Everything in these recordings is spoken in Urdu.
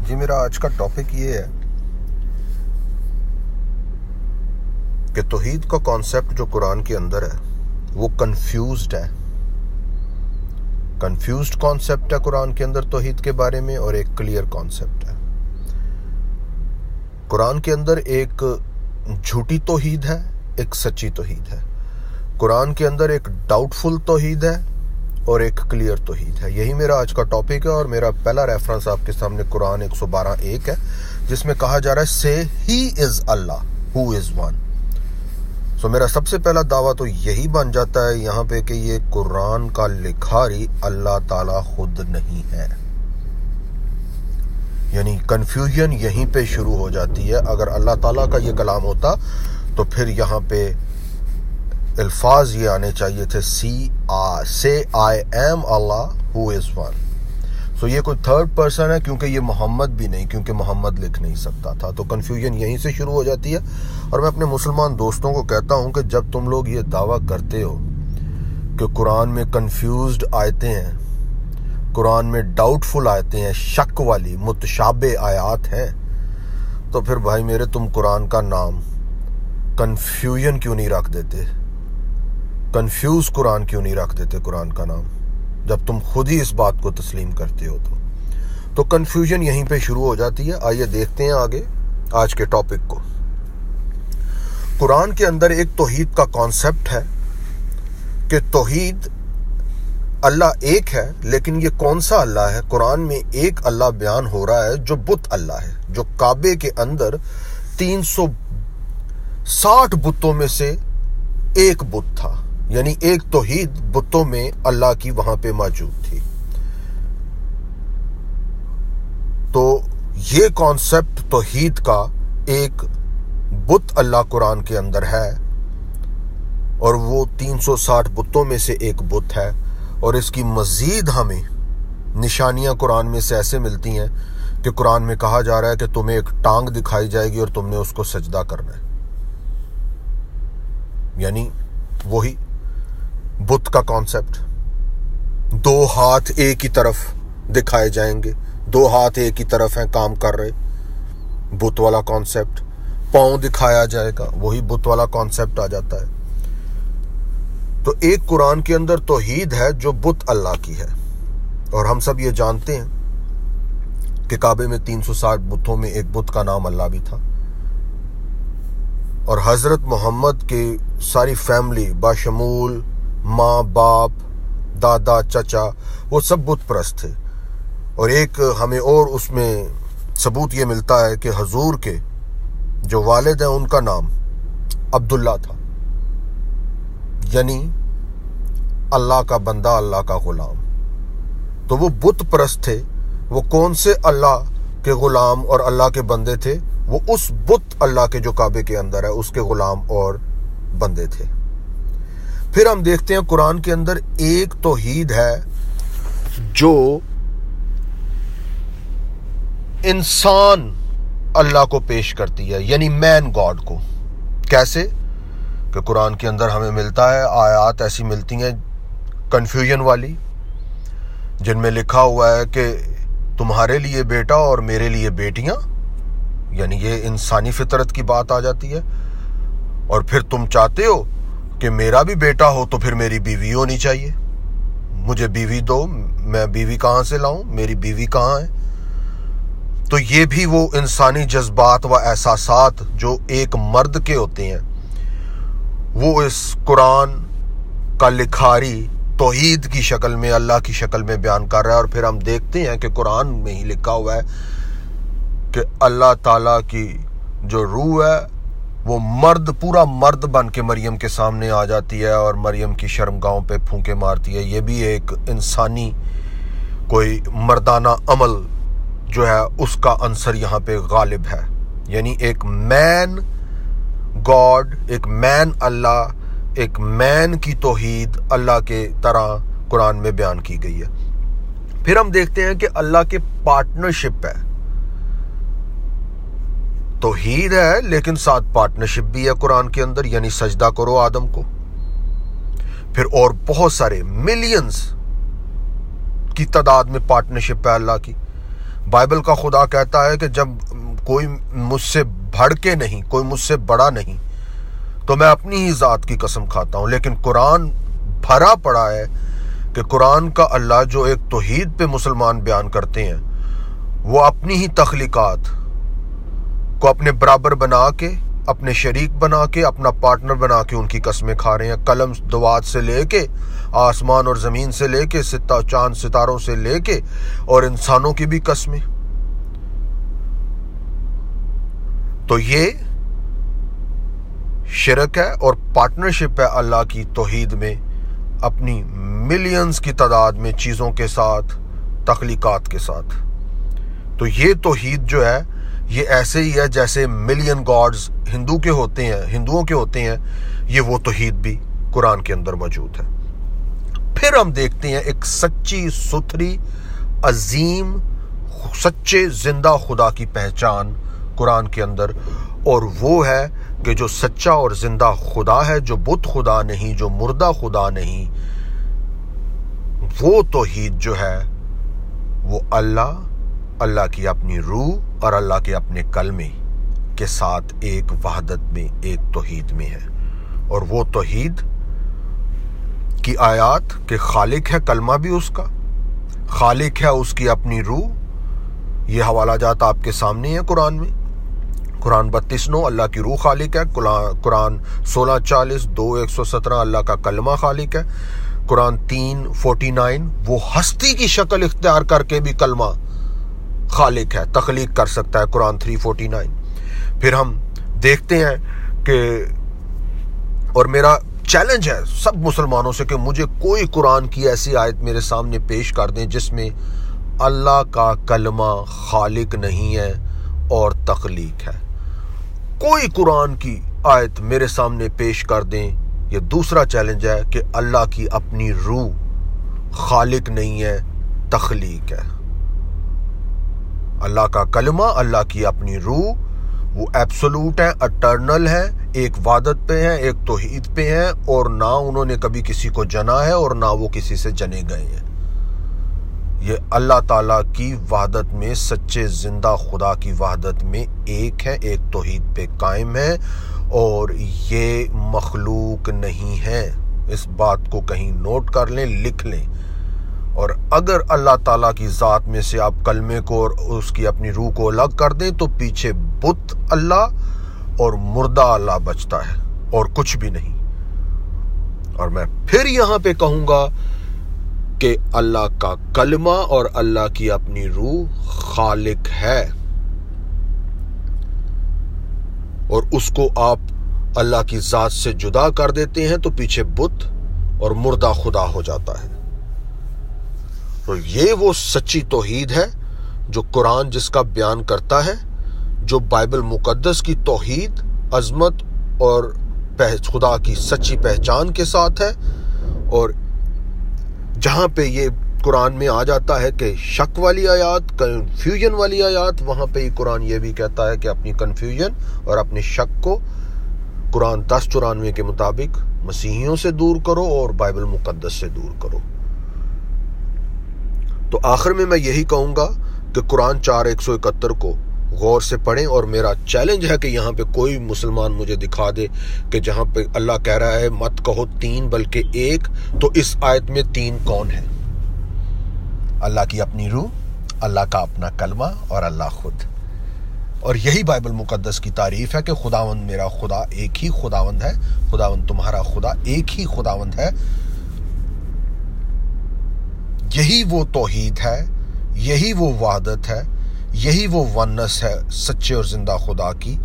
جی میرا آج کا ٹاپک یہ ہے کہ توحید کا کانسیپٹ جو قرآن کے اندر ہے وہ کنفیوزڈ ہے. کنفیوزڈ کانسیپٹ ہے قرآن کے اندر توحید کے بارے میں، اور ایک کلیئر کانسیپٹ ہے. قرآن کے اندر ایک جھوٹی توحید ہے، ایک سچی توحید ہے. قرآن کے اندر ایک ڈاؤٹ فل توحید ہے اور ایک کلیئر توحید ہے. یہی میرا آج کا ٹاپک ہے، اور میرا پہلا ریفرنس آپ کے سامنے قرآن 112:1 ہے، جس میں کہا جا رہا ہے سے ہی از اللہ ہو از ون. سو میرا سب سے پہلا دعویٰ تو یہی بن جاتا ہے یہاں پہ کہ یہ قرآن کا لکھاری اللہ تعالیٰ خود نہیں ہے. یعنی کنفیوژن یہیں پہ شروع ہو جاتی ہے. اگر اللہ تعالیٰ کا یہ کلام ہوتا تو پھر یہاں پہ الفاظ یہ آنے چاہیے تھے سے I am Allah who is one. سو یہ کوئی تھرڈ پرسن ہے، کیونکہ یہ محمد بھی نہیں، کیونکہ محمد لکھ نہیں سکتا تھا. تو کنفیوژن یہیں سے شروع ہو جاتی ہے. اور میں اپنے مسلمان دوستوں کو کہتا ہوں کہ جب تم لوگ یہ دعویٰ کرتے ہو کہ قرآن میں کنفیوزڈ آیتیں ہیں، قرآن میں ڈاؤٹ فل آیتیں ہیں، شک والی متشابہ آیات ہیں، تو پھر بھائی میرے تم قرآن کا نام کنفیوژن کیوں نہیں رکھ دیتے؟ کنفیوز قرآن کیوں نہیں رکھ دیتے قرآن کا نام، جب تم خود ہی اس بات کو تسلیم کرتے ہو؟ تو کنفیوژن یہیں پہ شروع ہو جاتی ہے. آئیے دیکھتے ہیں آگے آج کے ٹاپک کو. قرآن کے اندر ایک توحید کا کانسیپٹ ہے کہ توحید اللہ ایک ہے، لیکن یہ کون سا اللہ ہے؟ قرآن میں ایک اللہ بیان ہو رہا ہے جو بت اللہ ہے، جو کعبے کے اندر 360 بتوں میں سے ایک بت تھا. یعنی ایک توحید بتوں میں اللہ کی وہاں پہ موجود تھی. تو یہ کانسیپٹ توحید کا ایک بت اللہ قرآن کے اندر ہے، اور وہ 360 بتوں میں سے ایک بت ہے. اور اس کی مزید ہمیں نشانیاں قرآن میں سے ایسے ملتی ہیں کہ قرآن میں کہا جا رہا ہے کہ تمہیں ایک ٹانگ دکھائی جائے گی اور تم نے اس کو سجدہ کرنا ہے. یعنی وہی بت کا کانسیپٹ. 2 ہاتھ ایک ہی طرف دکھائے جائیں گے، 2 ہاتھ ایک ہی طرف ہیں کام کر رہے، بت والا کانسیپٹ. پاؤں دکھایا جائے گا، وہی بت والا کانسیپٹ آ جاتا ہے. تو ایک قرآن کے اندر توحید ہے جو بت اللہ کی ہے. اور ہم سب یہ جانتے ہیں کہ کعبے میں 360 بتوں میں ایک بت کا نام اللہ بھی تھا. اور حضرت محمد کی ساری فیملی باشمول ماں باپ دادا چچا وہ سب بت پرست تھے. اور ایک ہمیں اور اس میں ثبوت یہ ملتا ہے کہ حضور کے جو والد ہیں ان کا نام عبداللہ تھا، یعنی اللہ کا بندہ، اللہ کا غلام. تو وہ بت پرست تھے. وہ کون سے اللہ کے غلام اور اللہ کے بندے تھے؟ وہ اس بت اللہ کے جو کعبے کے اندر ہے اس کے غلام اور بندے تھے. پھر ہم دیکھتے ہیں قرآن کے اندر ایک توحید ہے جو انسان اللہ کو پیش کرتی ہے، یعنی مین گاڈ کو. کیسے؟ کہ قرآن کے اندر ہمیں ملتا ہے آیات ایسی ملتی ہیں کنفیوژن والی، جن میں لکھا ہوا ہے کہ تمہارے لیے بیٹا اور میرے لیے بیٹیاں. یعنی یہ انسانی فطرت کی بات آ جاتی ہے. اور پھر تم چاہتے ہو کہ میرا بھی بیٹا ہو تو پھر میری بیوی ہونی چاہیے. مجھے بیوی دو، میں بیوی کہاں سے لاؤں؟ میری بیوی کہاں ہے؟ تو یہ بھی وہ انسانی جذبات و احساسات جو ایک مرد کے ہوتے ہیں وہ اس قرآن کا لکھاری توحید کی شکل میں، اللہ کی شکل میں بیان کر رہا ہے. اور پھر ہم دیکھتے ہیں کہ قرآن میں ہی لکھا ہوا ہے کہ اللہ تعالیٰ کی جو روح ہے وہ مرد، پورا مرد بن کے مریم کے سامنے آ جاتی ہے اور مریم کی شرمگاہوں پہ پھونکے مارتی ہے. یہ بھی ایک انسانی کوئی مردانہ عمل جو ہے اس کا عنصر یہاں پہ غالب ہے. یعنی ایک مین گاڈ، ایک مین اللہ، ایک مین کی توحید اللہ کے طرح قرآن میں بیان کی گئی ہے. پھر ہم دیکھتے ہیں کہ اللہ کے پارٹنرشپ ہے. توحید ہے لیکن ساتھ پارٹنرشپ بھی ہے قرآن کے اندر، یعنی سجدہ کرو آدم کو. پھر اور بہت سارے ملینز کی تعداد میں پارٹنرشپ ہے اللہ کی. بائبل کا خدا کہتا ہے کہ جب کوئی مجھ سے بڑھ کے نہیں، کوئی مجھ سے بڑا نہیں، تو میں اپنی ہی ذات کی قسم کھاتا ہوں۔ لیکن قرآن بھرا پڑا ہے کہ قرآن کا اللہ جو ایک توحید پہ مسلمان بیان کرتے ہیں، وہ اپنی ہی تخلیقات کو اپنے برابر بنا کے، اپنے شریک بنا کے، اپنا پارٹنر بنا کے ان کی قسمیں کھا رہے ہیں۔ قلم دوات سے لے کے، آسمان اور زمین سے لے کے، چاند ستاروں سے لے کے، اور انسانوں کی بھی قسمیں۔ تو یہ شرک ہے اور پارٹنرشپ ہے اللہ کی توحید میں، اپنی ملینز کی تعداد میں چیزوں کے ساتھ، تخلیقات کے ساتھ۔ تو یہ توحید جو ہے یہ ایسے ہی ہے جیسے ملین گاڈز ہندوؤں کے ہوتے ہیں، یہ وہ توحید بھی قرآن کے اندر موجود ہے۔ پھر ہم دیکھتے ہیں ایک سچی، ستھری، عظیم، سچے زندہ خدا کی پہچان قرآن کے اندر، اور وہ ہے کہ جو سچا اور زندہ خدا ہے، جو بت خدا نہیں، جو مردہ خدا نہیں، وہ توحید جو ہے وہ اللہ کی اپنی روح اور اللہ کے اپنے کلمے کے ساتھ ایک وحدت میں، ایک توحید میں ہے۔ اور وہ توحید کی آیات کہ خالق ہے کلمہ بھی اس کا، خالق ہے اس کی اپنی روح، یہ حوالہ جات آپ کے سامنے ہیں قرآن میں۔ قرآن 32:9 اللہ کی روح خالق ہے، قرآن 16:40 2:117 اللہ کا کلمہ خالق ہے، قرآن 3:49 وہ ہستی کی شکل اختیار کر کے بھی کلمہ خالق ہے، تخلیق کر سکتا ہے، قرآن 3:49۔ پھر ہم دیکھتے ہیں کہ، اور میرا چیلنج ہے سب مسلمانوں سے کہ مجھے کوئی قرآن کی ایسی آیت میرے سامنے پیش کر دیں جس میں اللہ کا کلمہ خالق نہیں ہے اور تخلیق ہے۔ کوئی قرآن کی آیت میرے سامنے پیش کر دیں، یہ دوسرا چیلنج ہے کہ اللہ کی اپنی روح خالق نہیں ہے، تخلیق ہے۔ اللہ کا کلمہ، اللہ کی اپنی روح، وہ ایبسولوٹ ہے، اٹرنل ہے، ایک وحدت پہ ہے، ایک توحید پہ ہے، اور نہ انہوں نے کبھی کسی کو جنا ہے اور نہ وہ کسی سے جنے گئے ہیں۔ یہ اللہ تعالیٰ کی وحدت میں، سچے زندہ خدا کی وحدت میں ایک ہے، ایک توحید پہ قائم ہے، اور یہ مخلوق نہیں ہے۔ اس بات کو کہیں نوٹ کر لیں، لکھ لیں۔ اور اگر اللہ تعالیٰ کی ذات میں سے آپ کلمے کو اور اس کی اپنی روح کو الگ کر دیں تو پیچھے بت اللہ اور مردہ اللہ بچتا ہے اور کچھ بھی نہیں۔ اور میں پھر یہاں پہ کہوں گا کہ اللہ کا کلمہ اور اللہ کی اپنی روح خالق ہے، اور اس کو آپ اللہ کی ذات سے جدا کر دیتے ہیں تو پیچھے بت اور مردہ خدا ہو جاتا ہے۔ تو یہ وہ سچی توحید ہے جو قرآن جس کا بیان کرتا ہے، جو بائبل مقدس کی توحید، عظمت اور خدا کی سچی پہچان کے ساتھ ہے۔ اور جہاں پہ یہ قرآن میں آ جاتا ہے کہ شک والی آیات، کنفیوژن والی آیات، وہاں پہ ہی قرآن یہ بھی کہتا ہے کہ اپنی کنفیوژن اور اپنے شک کو قرآن 10:94 کے مطابق مسیحیوں سے دور کرو اور بائبل مقدس سے دور کرو۔ تو آخر میں یہی کہوں گا کہ قرآن 4:171 کو غور سے پڑھیں، اور میرا چیلنج ہے کہ یہاں پہ کوئی مسلمان مجھے دکھا دے کہ جہاں پہ اللہ کہہ رہا ہے مت کہو 3 بلکہ 1، تو اس آیت میں 3 کون ہے؟ اللہ کی اپنی روح، اللہ کا اپنا کلمہ اور اللہ خود۔ اور یہی بائبل مقدس کی تعریف ہے کہ خداوند میرا خدا ایک ہی خداوند ہے، خداوند تمہارا خدا ایک ہی خداوند ہے۔ یہی وہ توحید ہے، یہی وہ وحدت ہے، یہی وہ ونس ہے سچے اور زندہ خدا کی،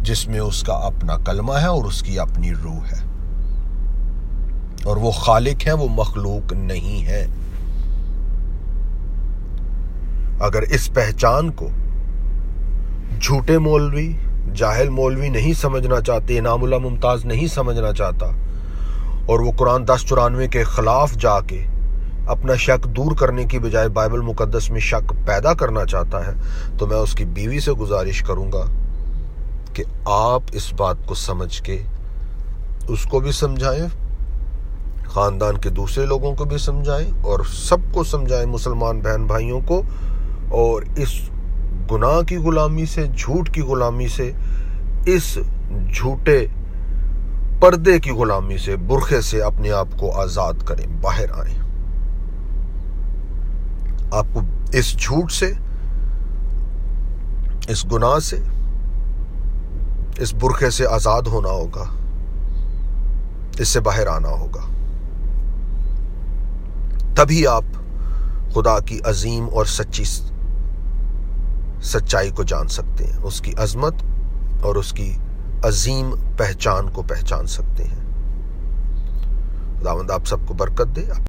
جس میں اس کا اپنا کلمہ ہے اور اس کی اپنی روح ہے، اور وہ خالق ہے، وہ مخلوق نہیں ہے۔ اگر اس پہچان کو جھوٹے مولوی، جاہل مولوی نہیں سمجھنا چاہتے، انعام اللہ ممتاز نہیں سمجھنا چاہتا، اور وہ قرآن 10:94 کے خلاف جا کے اپنا شک دور کرنے کی بجائے بائبل مقدس میں شک پیدا کرنا چاہتا ہے، تو میں اس کی بیوی سے گزارش کروں گا کہ آپ اس بات کو سمجھ کے اس کو بھی سمجھائیں، خاندان کے دوسرے لوگوں کو بھی سمجھائیں، اور سب کو سمجھائیں، مسلمان بہن بھائیوں کو، اور اس گناہ کی غلامی سے، جھوٹ کی غلامی سے، اس جھوٹے پردے کی غلامی سے، برقعے سے اپنے آپ کو آزاد کریں، باہر آئیں۔ آپ کو اس جھوٹ سے، اس گناہ سے، اس برقعے سے آزاد ہونا ہوگا، اس سے باہر آنا ہوگا۔ تبھی آپ خدا کی عظیم اور سچائی کو جان سکتے ہیں، اس کی عظمت اور اس کی عظیم پہچان کو پہچان سکتے ہیں۔ خداوند آپ سب کو برکت دے۔